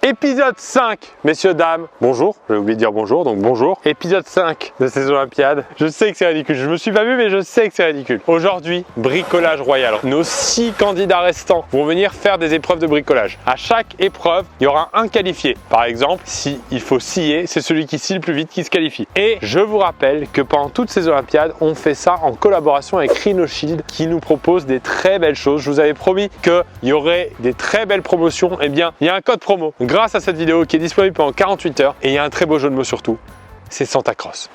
Épisode 5, messieurs, dames, bonjour, j'ai oublié de dire bonjour, donc bonjour. Épisode 5 de ces Olympiades. Je sais que c'est ridicule, je me suis pas vu, mais je sais que c'est ridicule. Aujourd'hui, bricolage royal. Nos 6 candidats restants vont venir faire des épreuves de bricolage. À chaque épreuve, il y aura un qualifié. Par exemple, si il faut scier, c'est celui qui scie le plus vite qui se qualifie. Et je vous rappelle que pendant toutes ces Olympiades, on fait ça en collaboration avec Rhino Shield qui nous propose des très belles choses. Je vous avais promis qu'il y aurait des très belles promotions. Eh bien, il y a un code promo grâce à cette vidéo qui est disponible pendant 48 heures et il y a un très beau jeu de mots surtout, c'est Santa Cross.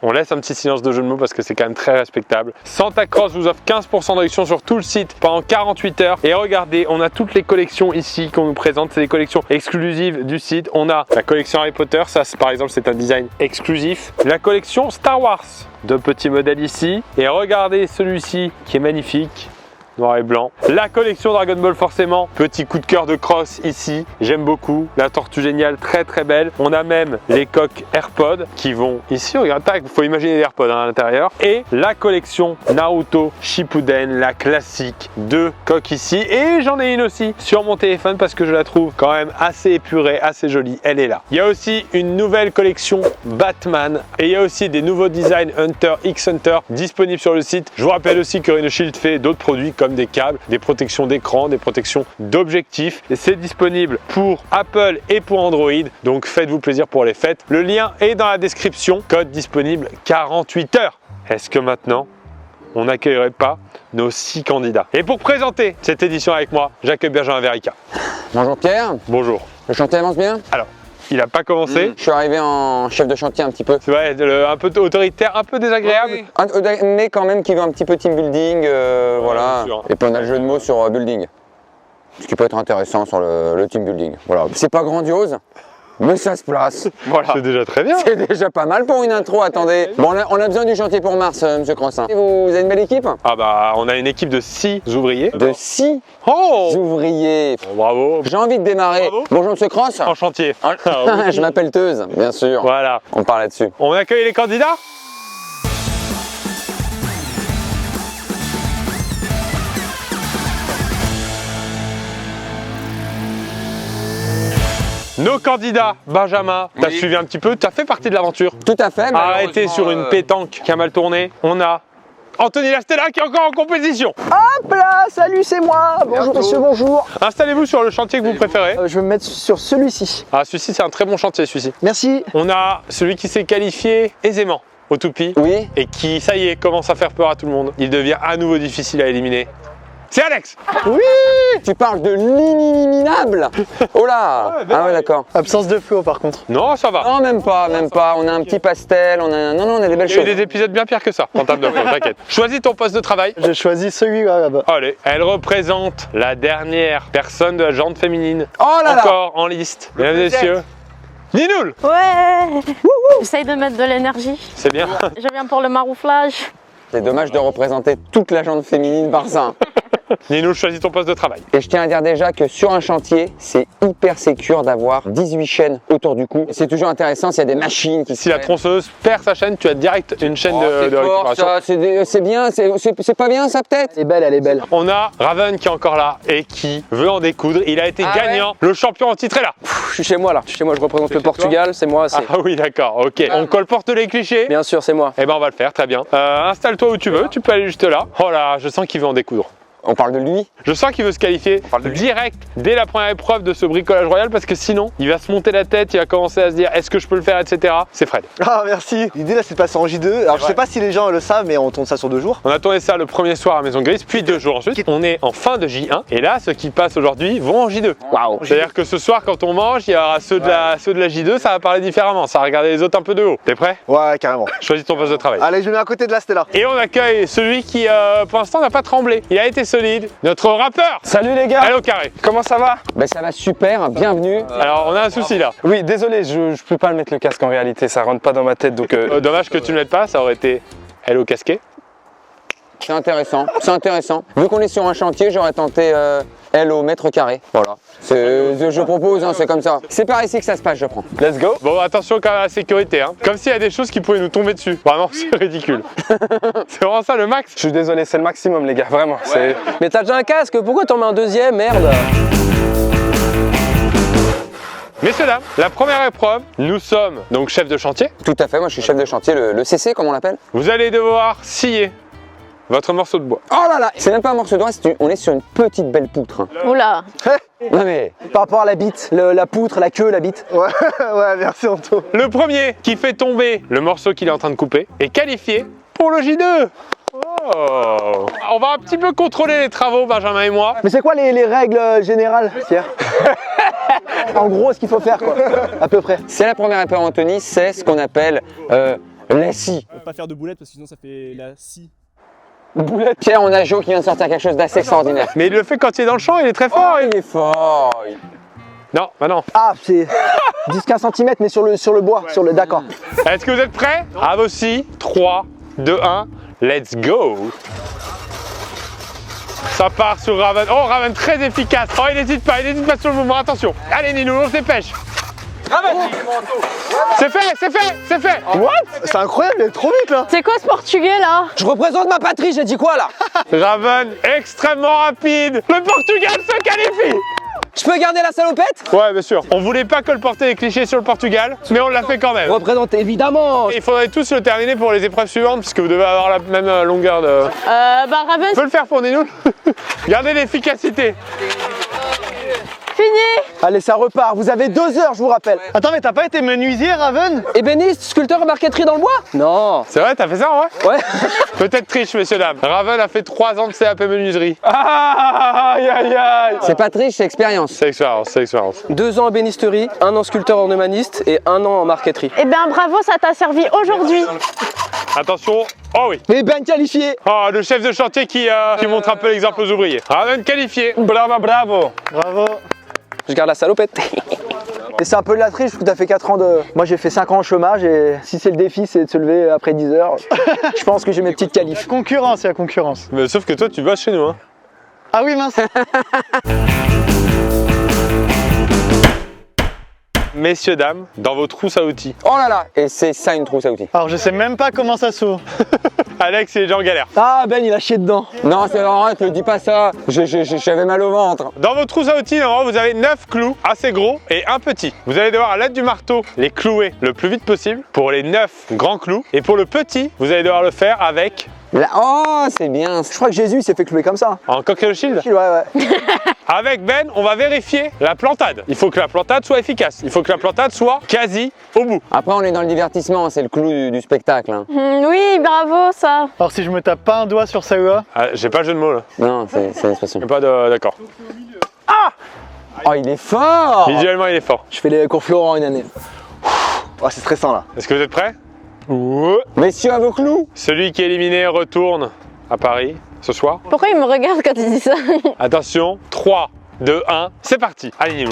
On laisse un petit silence de jeu de mots parce que c'est quand même très respectable. Santa Cross vous offre 15% de réduction sur tout le site pendant 48 heures. Et regardez, on a toutes les collections ici qu'on nous présente. C'est des collections exclusives du site. On a la collection Harry Potter, ça par exemple c'est un design exclusif. La collection Star Wars, 2 petits modèles ici. Et regardez celui-ci qui est magnifique. Noir et blanc. La collection Dragon Ball forcément. Petit coup de cœur de Cross ici. J'aime beaucoup. La tortue géniale, très très belle. On a même les coques AirPods qui vont ici. Regarde, il faut imaginer les AirPods à l'intérieur. Et la collection Naruto Shippuden, la classique. 2 coques ici. Et j'en ai une aussi sur mon téléphone parce que je la trouve quand même assez épurée, assez jolie. Elle est là. Il y a aussi une nouvelle collection Batman. Et il y a aussi des nouveaux designs Hunter X Hunter disponibles sur le site. Je vous rappelle aussi que Rhino Shield fait d'autres produits comme des câbles, des protections d'écran, des protections d'objectifs. Et c'est disponible pour Apple et pour Android. Donc faites-vous plaisir pour les fêtes. Le lien est dans la description. Code disponible 48 heures. Est-ce que maintenant, on n'accueillerait pas nos 6 candidats? Et pour présenter cette édition avec moi, j'accueille Benjamin Verica. Bonjour Pierre. Bonjour. Le chantier avance bien? Alors, il n'a pas commencé. Je suis arrivé en chef de chantier un petit peu. C'est vrai, un peu autoritaire, un peu désagréable. Oui. Mais quand même qui veut un petit peu team building, voilà. Et puis on a le jeu de mots sur building. Ce qui peut être intéressant sur le team building. Voilà. C'est pas grandiose, mais ça se place. Voilà. C'est déjà très bien. C'est déjà pas mal pour une intro, attendez. Bon, on a besoin du chantier pour Mars, monsieur Crossin. Vous avez une belle équipe? Ah bah, on a une équipe de 6 ouvriers. De 6 ouvriers. Oh, bravo. J'ai envie de démarrer. Bravo. Bonjour monsieur Cross. En chantier. Je m'appelle Teuse, bien sûr. Voilà. On parle là-dessus. On accueille les candidats. Nos candidats, Benjamin, t'as suivi un petit peu, t'as fait partie de l'aventure. Tout à fait. Arrêté sur une pétanque qui a mal tourné. On a Anthony Lastella qui est encore en compétition. Hop là, salut, c'est moi. Bonjour messieurs, bonjour. Installez-vous sur le chantier que vous préférez. Je vais me mettre sur celui-ci. Ah, celui-ci, c'est un très bon chantier, celui-ci. Merci. On a celui qui s'est qualifié aisément au toupie. Oui. Et qui, ça y est, commence à faire peur à tout le monde. Il devient à nouveau difficile à éliminer. C'est Alex. Oui. Tu parles de l'inéliminable. Oh là. Ah ouais, d'accord. Absence de fluo par contre. Non, ça va. Non, même pas, même pas. On a un petit pastel, on a... Non, on a des belles Il y a eu choses. des épisodes bien pires que ça en termes de fond, t'inquiète. Choisis ton poste de travail. J'ai choisi celui-là là-bas. Allez, elle représente la dernière personne de la jante féminine. Oh là là. Encore en liste. Mesdames et messieurs, Ninoul. Ouais. J'essaye de mettre de l'énergie. C'est bien. Je viens pour le marouflage. C'est dommage de représenter toute la jante féminine par ça. Ninoul, choisis ton poste de travail. Et je tiens à dire déjà que sur un chantier, c'est hyper sécure d'avoir 18 chaînes autour du cou. C'est toujours intéressant s'il y a des machines qui... Si la tronçonneuse perd sa chaîne, tu as direct une chaîne de récupération. C'est bien, c'est pas bien ça peut-être? Elle est belle, elle est belle. On a Raven qui est encore là et qui veut en découdre. Il a été gagnant. Le champion en titre est là. Je suis chez moi là, je représente le Portugal, c'est moi. Ah oui, d'accord, ok. On colporte les clichés. Bien sûr, c'est moi. Eh ben on va le faire, très bien. Installe-toi où tu veux, tu peux aller juste là. Oh là, je sens qu'il veut en découdre. On parle de lui. Je sens qu'il veut se qualifier direct dès la première épreuve de ce bricolage royal parce que sinon il va se monter la tête, il va commencer à se dire est-ce que je peux le faire, etc. C'est Fred. Ah merci. L'idée là c'est de passer en J2. Alors je sais pas si les gens le savent mais on tourne ça sur 2 jours. On a tourné ça le premier soir à Maison Grise, puis 2 jours ensuite. On est en fin de J1 et là ceux qui passent aujourd'hui vont en J2. Waouh. C'est-à-dire que ce soir quand on mange, il y aura ceux de la J2, ça va parler différemment, ça va regarder les autres un peu de haut. T'es prêt? Ouais carrément. Choisis ton poste de travail. Allez je me mets à côté de la Stella. Et on accueille celui qui pour l'instant n'a pas tremblé. Il a été solide, notre rappeur. Salut les gars. Hello Carré. Comment ça va? Ben ça va super, bienvenue. Alors on a un souci là. Oui, désolé, je peux pas mettre le casque en réalité, ça rentre pas dans ma tête donc... Dommage que tu ne l'aides pas, ça aurait été Hello casqué. C'est intéressant, c'est intéressant. Vu qu'on est sur un chantier, j'aurais tenté L au mètre carré. Voilà. Je propose, hein, c'est comme ça. C'est par ici que ça se passe, je prends. Let's go. Bon, attention quand même à la sécurité, hein. Comme s'il y a des choses qui pouvaient nous tomber dessus. Vraiment, c'est ridicule. C'est vraiment ça le max. Je suis désolé, c'est le maximum les gars, vraiment. Ouais. Mais t'as déjà un casque, pourquoi t'en mets un deuxième, merde? Messieurs, dames, la première épreuve, nous sommes donc chefs de chantier. Tout à fait, moi je suis chef de chantier, le CC comme on l'appelle. Vous allez devoir scier votre morceau de bois. Oh là là, c'est même pas un morceau de bois, on est sur une petite belle poutre. Oula. Non mais, Par rapport à la bite, la poutre, la queue, la bite. Ouais, ouais, merci Anto. Le premier qui fait tomber le morceau qu'il est en train de couper est qualifié pour le J2. Oh. On va un petit peu contrôler les travaux, Benjamin et moi. Mais c'est quoi les règles générales, Pierre? En gros, ce qu'il faut faire, quoi, à peu près. c'est la première épreuve Anthony, c'est ce qu'on appelle la scie. Pas faire de boulettes parce que sinon ça fait la scie. Boulette. Pierre, on a Jo qui vient de sortir quelque chose d'assez extraordinaire. Mais il le fait quand il est dans le champ, il est très fort. Oh, il est fort. Non, bah non. Ah, c'est 10-15 cm, mais sur le bois, d'accord. Est-ce que vous êtes prêts? À vos scies. 3, 2, 1, let's go. Ça part sur Raven. Oh, Raven très efficace. Oh, il n'hésite pas sur le mouvement. Attention. Allez, Nino, on se dépêche. Raven. C'est fait, c'est fait, c'est fait. What? C'est incroyable, il est trop vite là. C'est quoi ce portugais là? Je représente ma patrie, j'ai dit quoi là? Raven, extrêmement rapide. Le Portugal se qualifie. Je peux garder la salopette? Ouais, bien sûr. On voulait pas colporter les clichés sur le Portugal, mais on l'a fait quand même. Représente évidemment. Il faudrait tous le terminer pour les épreuves suivantes, puisque vous devez avoir la même longueur de... Bah Raven, On peut le faire pour Nino. Gardez l'efficacité. fini. Allez, ça repart. Vous avez 2 heures, je vous rappelle. Attends, mais t'as pas été menuisier, Raven? Ébéniste, sculpteur et marqueterie dans le bois? Non. C'est vrai, t'as fait ça, ouais? Ouais. Peut-être triche, messieurs, dames. Raven a fait 3 ans de CAP menuiserie. Aïe aïe aïe. C'est pas triche, c'est expérience. C'est expérience, c'est expérience. 2 ans en ébénisterie, 1 an sculpteur ornemaniste et 1 an en marqueterie. Eh bien bravo, ça t'a servi aujourd'hui. Attention. Oh oui. Mais bien qualifié. Oh, le chef de chantier qui montre un peu l'exemple aux ouvriers. Raven qualifié. Bravo, bravo. Bravo. Je garde la salopette. Et c'est un peu de la triche parce que t'as fait 4 ans de... Moi j'ai fait 5 ans au chômage et si c'est le défi c'est de se lever après 10 heures, je pense que j'ai mes petites qualifs. Concurrence, il y a concurrence. Mais sauf que toi, tu bosses chez nous, hein. Ah oui, mince. Messieurs, dames, dans vos trousses à outils. Oh là là, et c'est ça une trousse à outils. Alors je sais même pas comment ça s'ouvre. Alex, il est déjà en galère. Ah Ben il a chié dedans. Non, c'est arrête, ne dis pas ça. J'avais mal au ventre. Dans vos trousses à outils, normalement, vous avez 9 clous assez gros et un petit. Vous allez devoir, à l'aide du marteau, les clouer le plus vite possible pour les 9 grands clous. Et pour le petit, vous allez devoir le faire avec... Là, oh, c'est bien. Je crois que Jésus il s'est fait clouer comme ça. En cocktail shield. Ouais. Avec Ben, on va vérifier la plantade. Il faut que la plantade soit efficace. Il faut que la plantade soit quasi au bout. Après, on est dans le divertissement, c'est le clou du spectacle. Hein. Oui, bravo ça. Alors si je me tape pas un doigt sur Sawa. Ah, j'ai pas le jeu de mots là. Non, c'est l'expression. J'ai pas de... D'accord. Oh, il est fort. Visuellement, il est fort. Je fais les cours Florent une année. Oh, c'est stressant là. Est-ce que vous êtes prêts? Ouais. Messieurs, à vos clous. Celui qui est éliminé retourne à Paris ce soir. Pourquoi il me regarde quand il dit ça? Attention, 3, 2, 1, c'est parti. Allez, Nino,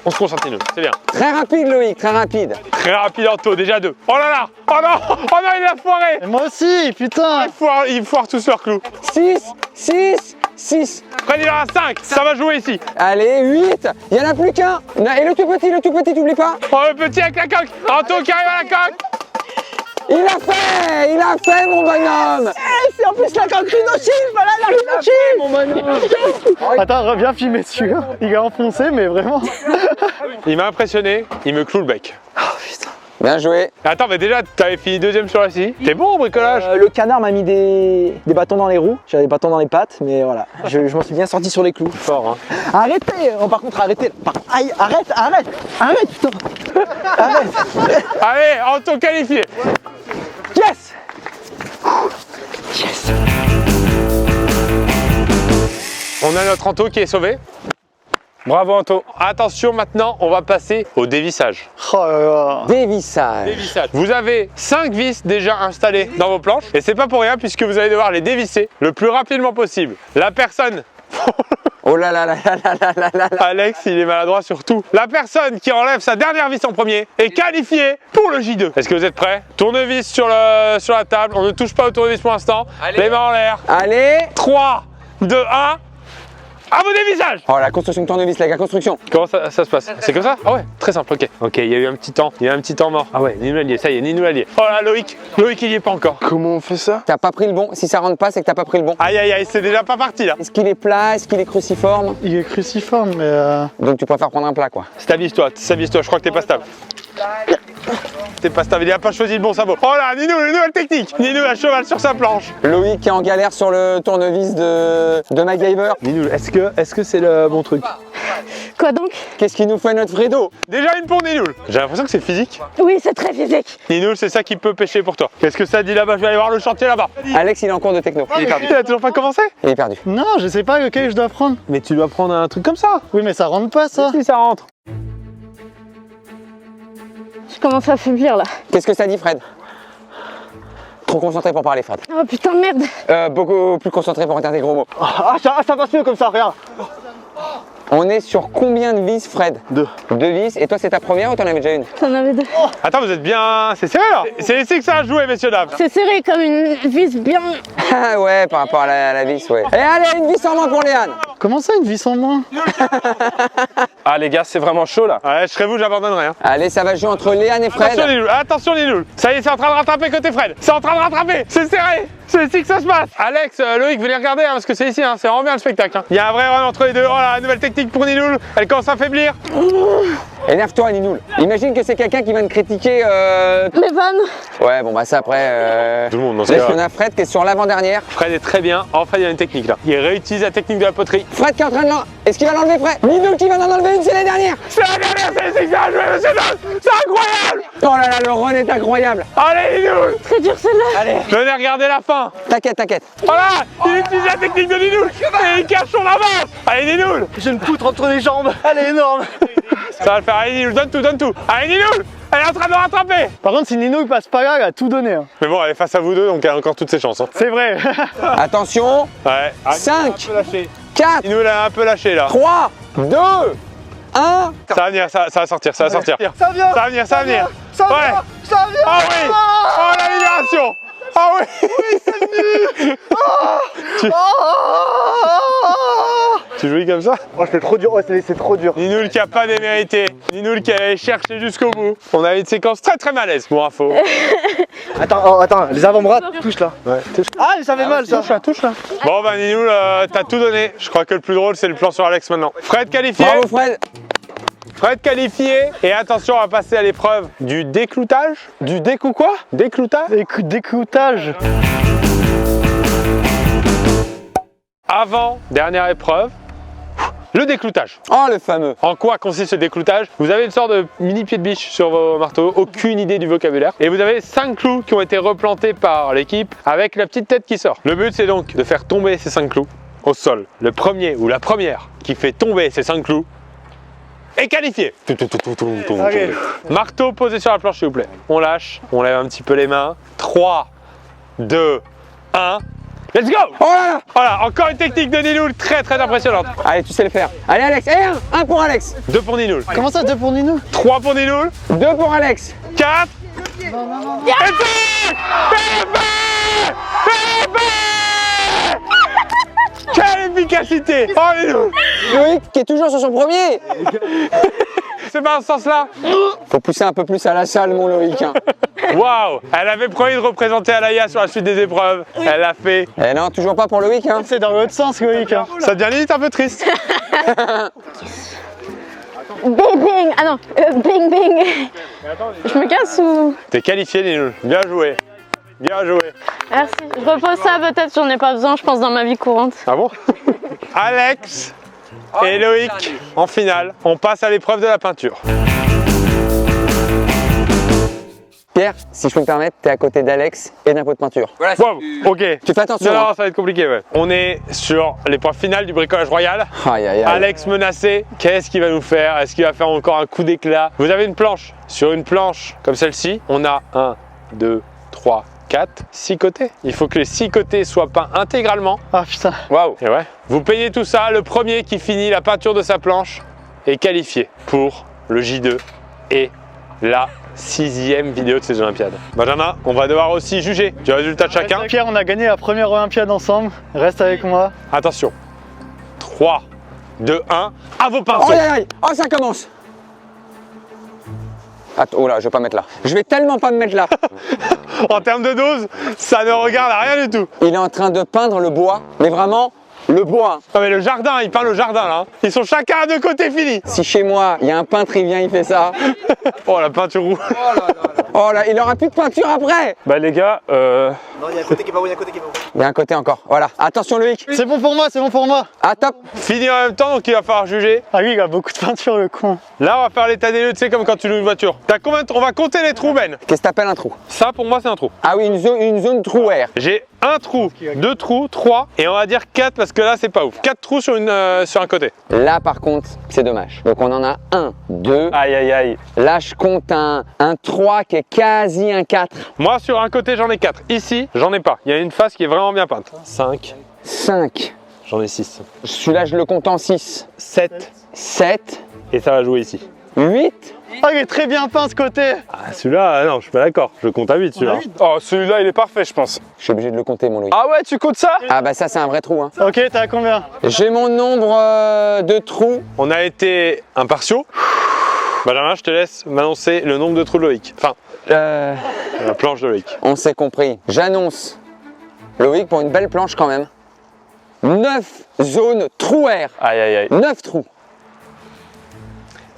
on se concentre, Nino, c'est bien. Très rapide, Loïc, très rapide. Très rapide en taux, déjà 2. Oh là là. Oh non. Oh non, il a foiré. Et moi aussi, putain. Ils foirent tous leurs clous. 6. Fred, il en a 5. Ça va jouer ici. Allez, 8. Il n'y en a plus qu'un. Et le tout petit, t'oublies pas. Oh, le petit avec la coque. Anto qui arrive à la coque. Il a fait, mon bonhomme. C'est en plus la coque rhinocile, voilà la rhinocile mon bonhomme. Attends, reviens filmer dessus. Il est enfoncé, mais vraiment. Il m'a impressionné. Il me cloue le bec. Bien joué. Attends, mais déjà, t'avais fini 2e sur la scie. T'es bon au bricolage. Le canard m'a mis des bâtons dans les roues, j'avais des bâtons dans les pattes, mais voilà, je m'en suis bien sorti sur les clous. Fort, hein. Arrêtez, par contre arrêtez, aïe, arrête putain, arrête. Allez, Anto qualifié. Yes. On a notre Anto qui est sauvé. Bravo Anto. Attention, maintenant, on va passer au dévissage. Oh là là. Dévissage. Dévissage. Vous avez 5 vis déjà installées dans vos planches et c'est pas pour rien puisque vous allez devoir les dévisser le plus rapidement possible. La personne... Oh là là là là là là là là. Alex, il est maladroit sur tout. La personne qui enlève sa dernière vis en premier est qualifiée pour le J2. Est-ce que vous êtes prêts? Tournevis sur la table, on ne touche pas au tournevis pour l'instant. Les mains en l'air. Allez. 3, 2, 1... À vos dévisages. Oh, la construction de tournevis, la construction. Comment ça se passe? C'est comme ça? Ah ouais, très simple, ok. Ok, il y a eu un petit temps, mort. Ah ouais, Ninou allié, ça y est, Ninou allié. Oh là, Loïc, il y est pas encore. Comment on fait ça? T'as pas pris le bon. Si ça rentre pas, c'est que t'as pas pris le bon. Aïe aïe aïe, c'est déjà pas parti là. Est-ce qu'il est plat? Est-ce qu'il est cruciforme? Il est cruciforme, mais Donc tu préfères prendre un plat, quoi. Stabilise-toi, je crois que t'es pas stable. T'es pas stable, il a pas choisi le bon sabot. Oh là, Ninou, une nouvelle technique. Ninou à cheval sur sa planche. Loïc qui est en galère sur le tournevis de MacGyver. Ninou, est-ce que c'est le bon truc? Quoi donc? Qu'est-ce qu'il nous fait notre Fredo? Déjà une pour Ninou. J'ai l'impression que c'est physique. Oui, c'est très physique. Ninou, c'est ça qui peut pêcher pour toi. Qu'est-ce que ça dit là-bas? Je vais aller voir le chantier là-bas. Alex, il est en cours de techno. Il est perdu. Il a toujours pas commencé? Il est perdu. Non, je sais pas lequel je dois prendre. Mais tu dois prendre un truc comme ça. Oui, mais ça rentre pas, ça. Si ça rentre. Je commence à faiblir là. Qu'est-ce que ça dit, Fred? Trop concentré pour parler, Fred. Oh putain, merde. Beaucoup plus concentré pour dire des gros mots. Ah, ça passe mieux comme ça, regarde. On est sur combien de vis, Fred? 2. 2 vis. Et toi, c'est ta première ou t'en avais déjà une? T'en avais deux. Attends, vous êtes bien. C'est serré là. C'est ici que ça a joué, messieurs, dames. C'est serré comme une vis bien. Ah ouais, par rapport à la vis, ouais. Et allez, une vis en moins pour Léane. Comment ça, une vis en moins? Ah les gars, c'est vraiment chaud là. Ouais, je serais vous, j'abandonnerais. Hein. Allez, ça va jouer entre Léane et Fred. Attention Ninou. Ça y est, c'est en train de rattraper côté Fred. C'est en train de rattraper. C'est serré. C'est ici que ça se passe. Alex, Loïc, venez regarder hein, parce que c'est ici, hein, c'est vraiment bien le spectacle. Hein. Il y a un vrai run entre les deux. Oh là, nouvelle technique pour Ninou. Elle commence à faiblir. Énerve-toi, Ninoul. Imagine que c'est quelqu'un qui vient de critiquer. Mes vannes. Ouais, bon, bah ça après. Tout le monde dans ce Là, cas. on a Fred qui est sur l'avant-dernière. Fred est très bien. Enfin, il y a une technique là. Il réutilise la technique de la poterie. Fred qui est en train de l'enlever. Est-ce qu'il va l'enlever, Fred? Ninoul qui va en enlever une, c'est la dernière. C'est la dernière, c'est ici que ça a joué, monsieur Dom. C'est incroyable. Oh là là, le run est incroyable. Allez, Ninou. Très dur celle-là. Allez, Venez regarder la fin. t'inquiète, t'inquiète. Voilà, il utilise la technique de Ninou. Et il cache son avance. Allez, Ninou. J'ai une poutre entre les jambes. Elle est énorme. Ça va le faire. Allez, Ninou, donne tout, donne tout. Allez, Ninou. Elle est en train de rattraper. Par contre, si Nino il passe pas là, il a tout donné. Hein. Mais bon, elle est face à vous deux, donc elle a encore toutes ses chances. Hein. C'est vrai. Attention. Ouais. 5, Lâché. 4, Ninou, elle a un peu lâché là. 3, 2, 1. Ça va venir, ça va sortir, ça va sortir. Ça vient. Ça va venir, ça va venir. Ça vient. Ouais. Ça vient. Ah oui. Oh, la libération. Ah oui. Oui, c'est venu. Tu jouis comme ça? Oh, c'est trop dur. Oh, c'est trop dur. Ninoul qui a pas démérité. Ninoul qui allait chercher jusqu'au bout. On a une séquence très très malaise pour info. Attends, les avant-bras touchent là. Ouais. Ah, ça fait mal ça. Touche là. Bon bah Ninoul, t'as tout donné. Je crois que le plus drôle c'est le plan sur Alex maintenant. Fred qualifié. Bravo, Fred. Fred qualifié. Et attention, on va passer à l'épreuve du décloutage. Du décou quoi? Décloutage. Décloutage. Avant, dernière épreuve. Le décloutage. Oh, le fameux. En quoi consiste le décloutage? Vous avez une sorte de mini pied de biche sur vos marteaux, aucune idée du vocabulaire. Et vous avez 5 clous qui ont été replantés par l'équipe avec la petite tête qui sort. Le but c'est donc de faire tomber ces 5 clous au sol. Le premier ou la première qui fait tomber ces 5 clous est qualifié. Okay. Marteau posé sur la planche s'il vous plaît. On lâche, on lève un petit peu les mains. 3, 2, 1. Let's go! Oh là là. Voilà, encore une technique de Ninoul très très impressionnante. Allez, tu sais le faire. Allez, Alex. Et un pour Alex. 2 pour Ninoul. Comment ça, 2 pour Nino? 3 pour Ninoul. 2 pour Alex. 4. Et 5. Quelle efficacité! Oh Ninoul! Loïc qui est toujours sur son premier. C'est pas dans ce sens-là? Faut pousser un peu plus à la salle, mon Loïc. Hein. Waouh! Elle avait promis de représenter Alaya sur la suite des épreuves. Elle l'a fait. Eh non, toujours pas pour Loïc. Hein. C'est dans l'autre sens, Loïc. Hein. Ça devient limite un peu triste. Bing bing. Ah non, bing bing. Je me casse ou? T'es qualifié Ninoul. Bien joué. Bien joué. Merci. Je repose ça peut-être, j'en ai pas besoin, je pense, dans ma vie courante. Ah bon? Alex et Loïc en finale. On passe à l'épreuve de la peinture. Pierre, si je peux me permettre, t'es à côté d'Alex et d'un pot de peinture. Voilà, Wow, ok. tu fais attention. Non, hein. non, ça va être compliqué, ouais. On est sur l'épreuve finale du bricolage royal. Aïe, aïe, aïe. Alex menacé, qu'est-ce qu'il va nous faire? Est-ce qu'il va faire encore un coup d'éclat? Vous avez une planche. Sur une planche comme celle-ci, on a 1, 2, 3, 4, 6 côtés. Il faut que les 6 côtés soient peints intégralement. Ah putain. Waouh! Et ouais. Vous peignez tout ça, le premier qui finit la peinture de sa planche est qualifié pour le J2 et la 6e vidéo de ces Olympiades. Benjamin, on va devoir aussi juger du résultat de chacun. Pierre, on a gagné la première Olympiade ensemble. Reste avec moi. Attention. 3, 2, 1, à vos Oh, pinceaux. aïe, aïe. Oh, ça commence. Attends, oh là, je vais pas mettre là. Je vais tellement pas me mettre là. En termes de dose, ça ne regarde à rien du tout. Il est en train de peindre le bois, mais vraiment le bois. Non mais le jardin, il peint le jardin là. Ils sont chacun à 2 côtés finis. Si chez moi, il y a un peintre, il vient, il fait ça. Oh la peinture rouge. Oh là, il aura plus de peinture après. Bah les gars, Non, il y a un côté qui est pas bon, il y a un côté qui est pas bon. Il y a un côté encore. Voilà. Attention Loïc. C'est bon pour moi, c'est bon pour moi. Ah top. Fini en même temps donc il va falloir juger. Ah oui, il a beaucoup de peinture, le con. Là on va faire l'état des lieux, tu sais comme quand tu loues une voiture. T'as combien de... On va compter les trous Ben. Qu'est-ce que t'appelles un trou? Ça pour moi c'est un trou. Ah oui, une zone trou air. J'ai un trou, 2 trous, 3 et on va dire 4 parce que là c'est pas ouf. 4 trous sur un côté. Là par contre, c'est dommage. Donc on en a 1, 2. aïe aïe aïe. Là je compte un 3 qui est quasi un 4. Moi sur un côté j'en ai 4. Ici j'en ai pas. Il y a une face qui est vraiment bien peinte. 5, 5. j'en ai 6. Celui-là je le compte en 6. 7 7. et ça va jouer ici. 8. Ah, il est très bien peint ce côté. Ah celui-là non je suis pas d'accord. Je compte à 8 celui-là. Oh celui-là il est parfait je pense. Je suis obligé de le compter mon Loïc. Ah ouais tu comptes ça? Ah bah ça c'est un vrai trou hein. Ok, t'es à combien? J'ai mon nombre de trous. On a été impartiaux. Benjamin je te laisse m'annoncer le nombre de trous de Loïc. Enfin la planche de Loïc. On s'est compris. J'annonce Loïc pour une belle planche quand même. 9 zones trou air. Aïe aïe aïe. 9 trous.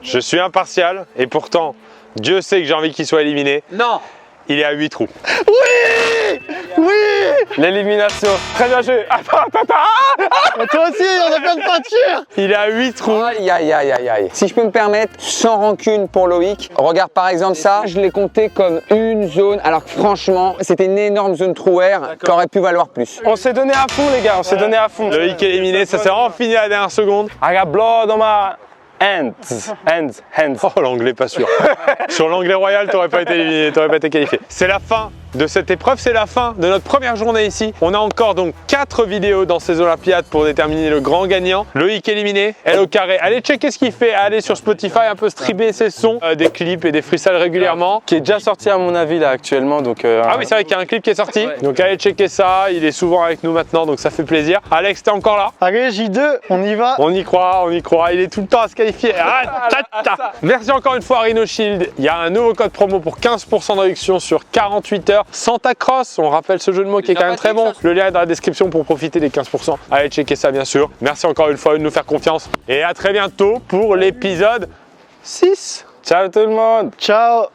Je suis impartial et pourtant Dieu sait que j'ai envie qu'il soit éliminé. Non. Il est à 8 trous. L'élimination. Très bien joué. Attends. Mais toi aussi, on a plein de peinture. Il est à 8 trous. Aïe aïe aïe aïe aïe. Si je peux me permettre, sans rancune pour Loïc, regarde par exemple ça, je l'ai compté comme une zone, alors que franchement, c'était une énorme zone trou air qui aurait pu valoir plus. On s'est donné à fond les gars, on s'est donné à fond. Loïc est éliminé, ça s'est vraiment fini à la dernière seconde. I got blood on my hands. Oh l'anglais pas sûr. Sur l'anglais royal, t'aurais pas été éliminé, t'aurais pas été qualifié. C'est la fin de cette épreuve, c'est la fin de notre première journée ici. On a encore donc 4 vidéos dans ces Olympiades pour déterminer le grand gagnant. Loïc éliminé, elle au carré. Allez checker ce qu'il fait, allez sur Spotify un peu streamer ses sons, des clips et des freestyles régulièrement. Qui est déjà sorti à mon avis là actuellement donc. Ah oui c'est vrai qu'il y a un clip qui est sorti, donc allez checker ça, il est souvent avec nous maintenant donc ça fait plaisir. Alex t'es encore là? Allez, J2, on y va. On y croit, il est tout le temps à se qualifier. Ah, merci encore une fois à Rhino Shield, il y a un nouveau code promo pour 15% de réduction sur 48 heures. Santa Cross, on rappelle ce jeu de mots qui est quand même très bon. Le lien est dans la description pour profiter des 15%. Allez checker ça bien sûr. Merci encore une fois de nous faire confiance et à très bientôt pour l'épisode 6. Ciao tout le monde. Ciao.